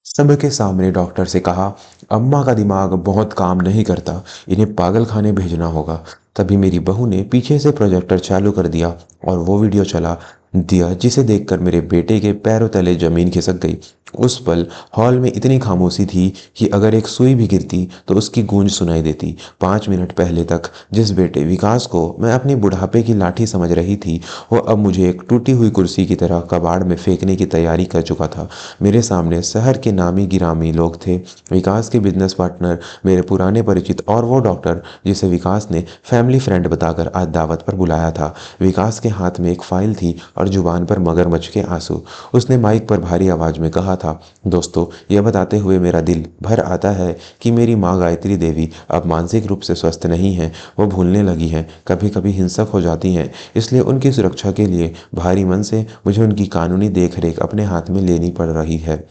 सबके सामने डॉक्टर से कहा, अम्मा का दिमाग बहुत काम नहीं करता, इन्हें पागल खाने भेजना होगा। तभी मेरी बहू ने पीछे से प्रोजेक्टर चालू कर दिया और वो वीडियो चला दिया जिसे देखकर मेरे बेटे के पैरों तले जमीन खिसक गई। उस पल हॉल में इतनी खामोशी थी कि अगर एक सुई भी गिरती तो उसकी गूंज सुनाई देती। 5 मिनट पहले तक जिस बेटे विकास को मैं अपनी बुढ़ापे की लाठी समझ रही थी, वो अब मुझे एक टूटी हुई कुर्सी की तरह कबाड़ में फेंकने की तैयारी कर चुका था। मेरे सामने शहर के नामी गिरामी लोग थे, विकास के बिजनेस पार्टनर, मेरे पुराने परिचित और वो डॉक्टर जिसे विकास ने फैमिली फ्रेंड बताकर आज दावत पर बुलाया था। विकास के हाथ में एक फाइल थी और जुबान पर मगरमच्छ के आंसू। उसने माइक पर भारी आवाज में कहा था, दोस्तों, यह बताते हुए मेरा दिल भर आता है कि मेरी माँ गायत्री देवी अब मानसिक रूप से स्वस्थ नहीं है। वो भूलने लगी हैं, कभी कभी हिंसक हो जाती हैं, इसलिए उनकी सुरक्षा के लिए भारी मन से मुझे उनकी कानूनी देखरेख अपने हाथ में लेनी पड़ रही है।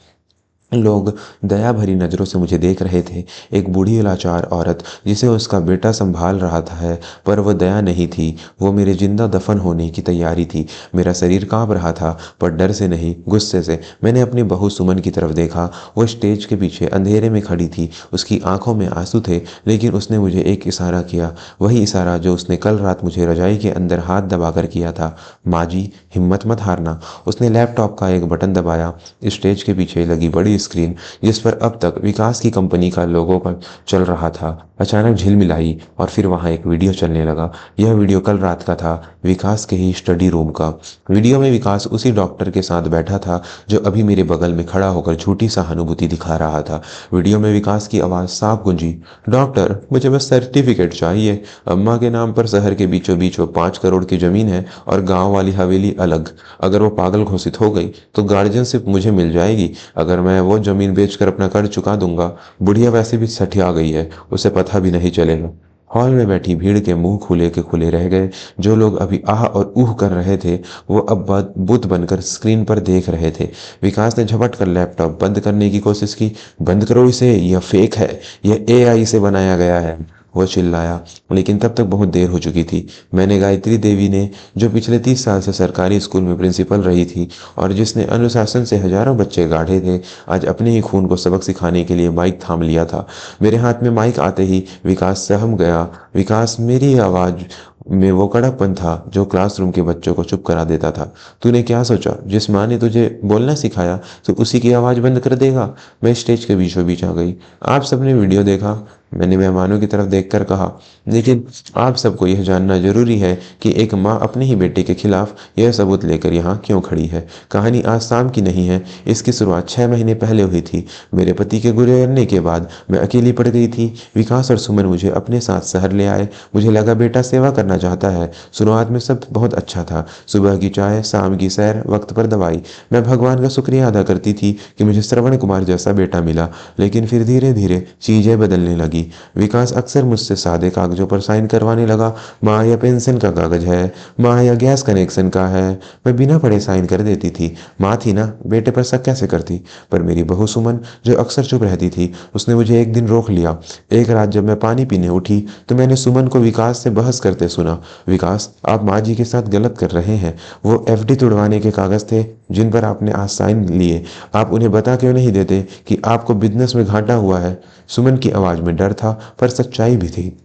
लोग दया भरी नज़रों से मुझे देख रहे थे। एक बूढ़ी लाचार औरत जिसे उसका बेटा संभाल रहा था है, पर वह दया नहीं थी, वो मेरे जिंदा दफन होने की तैयारी थी। मेरा शरीर कांप रहा था, पर डर से नहीं, गुस्से से। मैंने अपनी बहू सुमन की तरफ देखा। वो स्टेज के पीछे अंधेरे में खड़ी थी, उसकी आंखों में आंसू थे, लेकिन उसने मुझे एक इशारा किया, वही इशारा जो उसने कल रात मुझे रजाई के अंदर हाथ दबाकर किया था। माँ जी, हिम्मत मत हारना। उसने लैपटॉप का एक बटन दबाया। स्टेज के पीछे लगी बड़ी स्क्रीन जिस पर अब तक विकास की कंपनी का लोगो का चल रहा था, अचानक झिलमिलाई और फिर वहां एक वीडियो चलने लगा। यह वीडियो कल रात का था, विकास के ही स्टडी रूम का। वीडियो में विकास उसी डॉक्टर के साथ बैठा था जो अभी मेरे बगल में खड़ा होकर झूठी सहानुभूति दिखा रहा था। वीडियो में विकास की आवाज़ साफ गूंजी, डॉक्टर, मुझे बस सर्टिफिकेट चाहिए। अम्मा के नाम पर शहर के बीचों बीच वो 5 करोड़ की जमीन है और गांव वाली हवेली अलग। अगर वो पागल घोषित हो गई तो गार्जियनशिप मुझे मिल जाएगी। अगर मैं वो जमीन बेचकर अपना कर्ज चुका दूंगा। बुढ़िया वैसे भी सठिया गई है, उसे पता भी नहीं चलेगा। हॉल में बैठी भीड़ के मुंह खुले के खुले रह गए। जो लोग अभी आह और ऊह कर रहे थे, वो अब बुत बनकर स्क्रीन पर देख रहे थे। विकास ने झपट कर लैपटॉप बंद करने की कोशिश की। बंद करो इसे, यह फेक है, यह एआई से बनाया गया है, वो चिल्लाया। लेकिन तब तक बहुत देर हो चुकी थी। मैंने गायत्री देवी ने, जो पिछले 30 साल से सरकारी स्कूल में प्रिंसिपल रही थी और जिसने अनुशासन से हजारों बच्चे गाढ़े थे, आज अपने ही खून को सबक सिखाने के लिए माइक थाम लिया था। मेरे हाथ में माइक आते ही विकास सहम गया। विकास, मेरी आवाज़ में वो कड़कपन था जो क्लासरूम के बच्चों को चुप करा देता था। तूने क्या सोचा, जिस माँ ने तुझे बोलना सिखाया तो उसी की आवाज़ बंद कर देगा? मैं स्टेज के बीचों बीच आ गई। आप सबने वीडियो देखा, मैंने मेहमानों की तरफ देखकर कहा, लेकिन आप सबको यह जानना जरूरी है कि एक माँ अपने ही बेटे के खिलाफ यह सबूत लेकर यहाँ क्यों खड़ी है। कहानी आज शाम की नहीं है, इसकी शुरुआत 6 महीने पहले हुई थी। मेरे पति के गुजरने के बाद मैं अकेली पड़ गई थी। विकास और सुमन मुझे अपने साथ शहर ले आए। मुझे लगा बेटा सेवा करना चाहता है। शुरुआत में सब बहुत अच्छा था, सुबह की चाय, शाम की सैर, वक्त पर दवाई। मैं भगवान का शुक्रिया अदा करती थी कि मुझे श्रवण कुमार जैसा बेटा मिला। लेकिन फिर धीरे धीरे चीजें बदलने लगी। विकास अक्सर मुझसे सादे कागजों पर साइन करवाने लगा। माँ, यह पेंशन का कागज है, माँ, यह गैस कनेक्शन का है। मैं बिना पढ़े साइन कर देती थी। माँ थी ना, बेटे पर शक कैसे करती? पर मेरी बहू सुमन, जो अक्सर चुप रहती थी, उसने मुझे एक दिन रोक लिया। एक रात जब मैं पानी पीने उठी तो मैंने सुमन को विकास से बहस करते सुना। विकास, आप माँ जी के साथ गलत कर रहे हैं। वो एफडी तुड़वाने के कागज थे जिन पर आपने आज साइन लिए। आप उन्हें बता क्यों नहीं देते कि आपको बिजनेस में घाटा हुआ है? सुमन की आवाज में डर था, पर सच्चाई भी थी।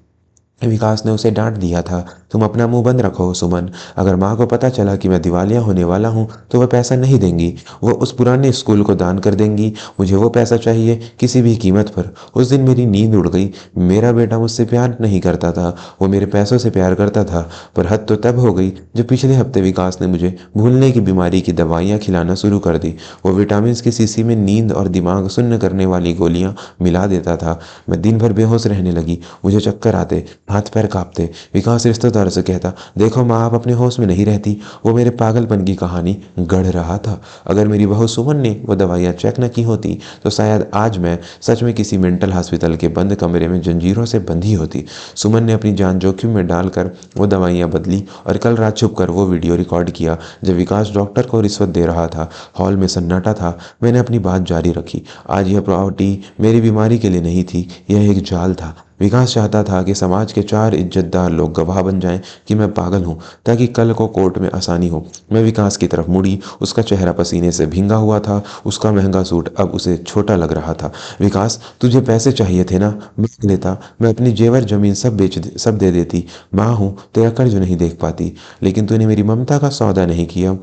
विकास ने उसे डांट दिया था, तुम अपना मुंह बंद रखो सुमन। अगर माँ को पता चला कि मैं दिवालिया होने वाला हूँ तो वह पैसा नहीं देंगी, वो उस पुराने स्कूल को दान कर देंगी। मुझे वो पैसा चाहिए, किसी भी कीमत पर। उस दिन मेरी नींद उड़ गई। मेरा बेटा मुझसे प्यार नहीं करता था, वो मेरे पैसों से प्यार करता था। पर हद तो तब हो गई जब पिछले हफ्ते विकास ने मुझे भूलने की बीमारी की दवाइयाँ खिलाना शुरू कर दी। वो विटामिन की शीशी में नींद और दिमाग सुन्न करने वाली गोलियाँ मिला देता था। मैं दिन भर बेहोश रहने लगी, मुझे चक्कर आते, हाथ पैर कांपते। विकास रिश्तेदार से कहता, देखो माँ, आप अपने होश में नहीं रहती। वो मेरे पागलपन की कहानी गढ़ रहा था। अगर मेरी बहू सुमन ने वो दवाइयाँ चेक न की होती तो शायद आज मैं सच में किसी मेंटल हॉस्पिटल के बंद कमरे में जंजीरों से बंधी होती। सुमन ने अपनी जान जोखिम में डालकर वो दवाइयाँ बदली और कल रात छुप कर वो वीडियो रिकॉर्ड किया जब विकास डॉक्टर को रिश्वत दे रहा था। हॉल में सन्नाटा था। मैंने अपनी बात जारी रखी, आज यह प्रॉपर्टी मेरी बीमारी के लिए नहीं थी, यह एक जाल था। विकास चाहता था कि समाज के 4 इज्जतदार लोग गवाह बन जाएं कि मैं पागल हूं, ताकि कल को कोर्ट में आसानी हो। मैं विकास की तरफ मुड़ी। उसका चेहरा पसीने से भींगा हुआ था। उसका महंगा सूट अब उसे छोटा लग रहा था। विकास, तुझे पैसे चाहिए थे ना? मांग लेता। मैं अपनी जेवर जमीन सब दे देती। माँ हूँ, तेरा कर्ज नहीं देख पाती। लेकिन तूने मेरी ममता का सौदा नहीं किया।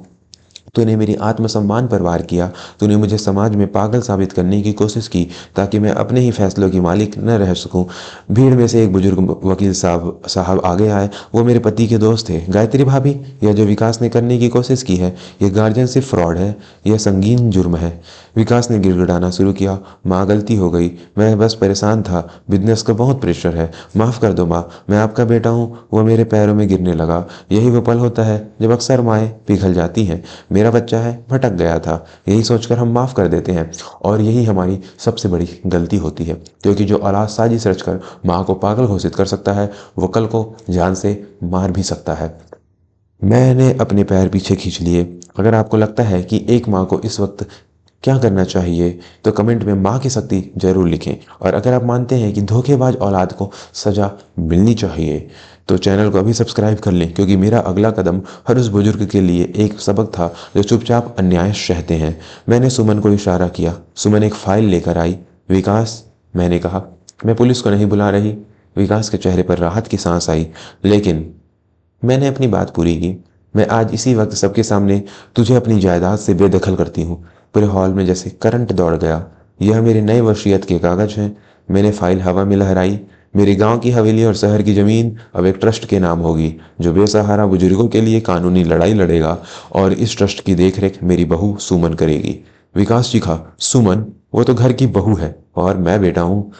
तूने मेरी आत्मसम्मान पर वार किया। तूने मुझे समाज में पागल साबित करने की कोशिश की, ताकि मैं अपने ही फैसलों की मालिक न रह सकूं। भीड़ में से एक बुजुर्ग वकील साहब आगे आए। वो मेरे पति के दोस्त थे। गायत्री भाभी, यह जो विकास ने करने की कोशिश की है, यह गार्जियनशिप फ्रॉड है। यह संगीन जुर्म है। विकास ने गिड़गिड़ाना शुरू किया। माँ, गलती हो गई। मैं बस परेशान था। बिजनेस का बहुत प्रेशर है। माफ़ कर दो माँ, मैं आपका बेटा हूँ। वो मेरे पैरों में गिरने लगा। यही वो पल होता है जब अक्सर माएँ पिघल जाती हैं। मेरा बच्चा है, भटक गया था, यही सोचकर हम माफ़ कर देते हैं। और यही हमारी सबसे बड़ी गलती होती है, क्योंकि जो औलाद साजिश रचकर माँ को पागल घोषित कर सकता है, वो कल को जान से मार भी सकता है। मैंने अपने पैर पीछे खींच लिए। अगर आपको लगता है कि एक माँ को इस वक्त क्या करना चाहिए, तो कमेंट में माँ की शक्ति जरूर लिखें। और अगर आप मानते हैं कि धोखेबाज औलाद को सजा मिलनी चाहिए, तो चैनल को अभी सब्सक्राइब कर लें, क्योंकि मेरा अगला कदम हर उस बुजुर्ग के लिए एक सबक था जो चुपचाप अन्याय सहते हैं। मैंने सुमन को इशारा किया। सुमन एक फाइल लेकर आई। विकास, मैंने कहा, मैं पुलिस को नहीं बुला रही। विकास के चेहरे पर राहत की सांस आई। लेकिन मैंने अपनी बात पूरी की। मैं आज इसी वक्त सबके सामने तुझे अपनी जायदाद से बेदखल करती हूँ। पूरे हॉल में जैसे करंट दौड़ गया। यह मेरे नए वसीयत के कागज हैं। मैंने फाइल हवा में लहराई। मेरी गांव की हवेली और शहर की जमीन अब एक ट्रस्ट के नाम होगी, जो बेसहारा बुजुर्गों के लिए कानूनी लड़ाई लड़ेगा। और इस ट्रस्ट की देखरेख मेरी बहू सुमन करेगी। विकास चीखा, सुमन? वो तो घर की बहू है और मैं बेटा हूँ।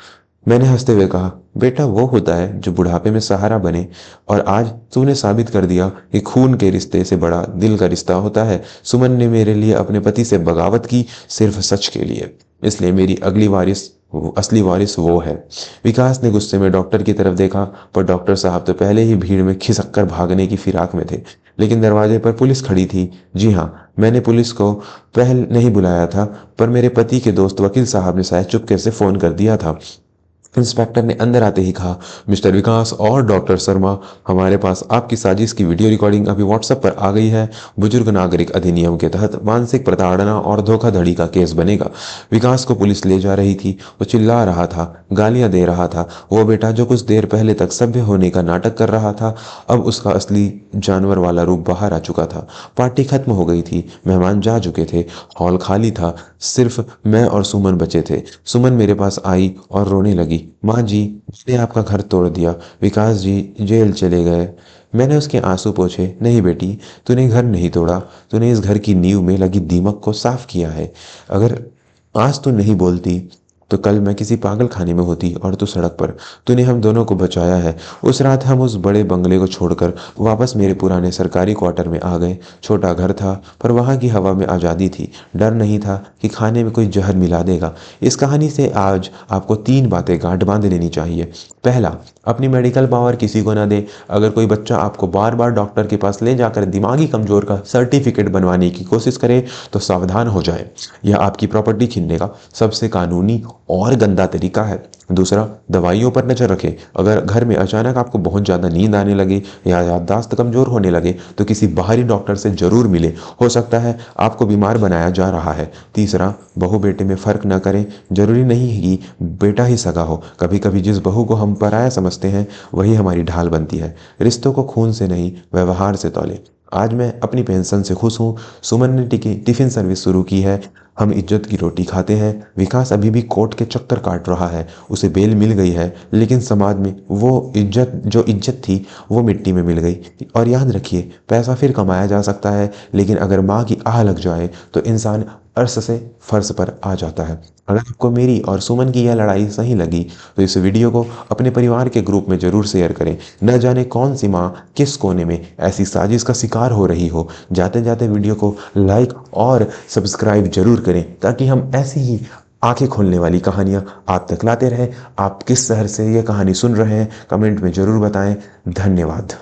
मैंने हंसते हुए कहा, बेटा वो होता है जो बुढ़ापे में सहारा बने। और आज तूने साबित कर दिया कि खून के रिश्ते से बड़ा दिल का रिश्ता होता है। सुमन ने मेरे लिए अपने पति से बगावत की, सिर्फ सच के लिए। इसलिए मेरी असली वारिस वो है। विकास ने गुस्से में डॉक्टर की तरफ देखा, पर डॉक्टर साहब तो पहले ही भीड़ में खिसक कर भागने की फिराक में थे। लेकिन दरवाजे पर पुलिस खड़ी थी। जी हाँ, मैंने पुलिस को पहल नहीं बुलाया था, पर मेरे पति के दोस्त वकील साहब ने शायद चुपके से फोन कर दिया था। इंस्पेक्टर ने अंदर आते ही कहा, मिस्टर विकास और डॉक्टर शर्मा, हमारे पास आपकी साजिश की वीडियो रिकॉर्डिंग अभी व्हाट्सएप पर आ गई है। बुजुर्ग नागरिक अधिनियम के तहत मानसिक प्रताड़ना और धोखाधड़ी का केस बनेगा। विकास को पुलिस ले जा रही थी। वो चिल्ला रहा था, गालियां दे रहा था। वो बेटा जो कुछ देर पहले तक सभ्य होने का नाटक कर रहा था, अब उसका असली जानवर वाला रूप बाहर आ चुका था। पार्टी खत्म हो गई थी। मेहमान जा चुके थे। हॉल खाली था। सिर्फ मैं और सुमन बचे थे। सुमन मेरे पास आई और रोने लगी। माँ जी, उसने आपका घर तोड़ दिया। विकास जी जेल चले गए। मैंने उसके आंसू पोंछे। नहीं बेटी, तूने घर नहीं तोड़ा, तूने इस घर की नींव में लगी दीमक को साफ किया है। अगर आज तू नहीं बोलती, तो कल मैं किसी पागल खाने में होती और तू सड़क पर। तूने हम दोनों को बचाया है। उस रात हम उस बड़े बंगले को छोड़कर वापस मेरे पुराने सरकारी क्वार्टर में आ गए। छोटा घर था, पर वहाँ की हवा में आज़ादी थी। डर नहीं था कि खाने में कोई जहर मिला देगा। इस कहानी से आज आपको 3 बातें गांठ बांध लेनी चाहिए। पहला, अपनी मेडिकल पावर किसी को ना दे। अगर कोई बच्चा आपको बार बार डॉक्टर के पास ले जाकर दिमागी कमजोर का सर्टिफिकेट बनवाने की कोशिश करे, तो सावधान हो जाए। यह आपकी प्रॉपर्टी छीनने का सबसे कानूनी और गंदा तरीका है। दूसरा, दवाइयों पर नजर रखें। अगर घर में अचानक आपको बहुत ज़्यादा नींद आने लगे या याददाश्त कमजोर होने लगे, तो किसी बाहरी डॉक्टर से जरूर मिले। हो सकता है आपको बीमार बनाया जा रहा है। तीसरा, बहू बेटे में फर्क न करें। जरूरी नहीं है कि बेटा ही सगा हो। कभी कभी जिस बहू को हम पराया समझते हैं, वही हमारी ढाल बनती है। रिश्तों को खून से नहीं, व्यवहार से तौले। आज मैं अपनी पेंशन से खुश हूँ। सुमन ने टिफिन सर्विस शुरू की है। हम इज्जत की रोटी खाते हैं। विकास अभी भी कोर्ट के चक्कर काट रहा है। उसे बेल मिल गई है, लेकिन समाज में वो इज्जत थी, वो मिट्टी में मिल गई। और याद रखिए, पैसा फिर कमाया जा सकता है, लेकिन अगर माँ की आह लग जाए, तो इंसान अर्श से फर्श पर आ जाता है। अगर आपको मेरी और सुमन की यह लड़ाई सही लगी, तो इस वीडियो को अपने परिवार के ग्रुप में जरूर शेयर करें। न जाने कौन सी माँ किस कोने में ऐसी साजिश का शिकार हो रही हो। जाते जाते वीडियो को लाइक और सब्सक्राइब जरूर करें, ताकि हम ऐसी ही आंखें खोलने वाली कहानियां आप तक लाते रहें। आप किस शहर से यह कहानी सुन रहे हैं, कमेंट में जरूर बताएं। धन्यवाद।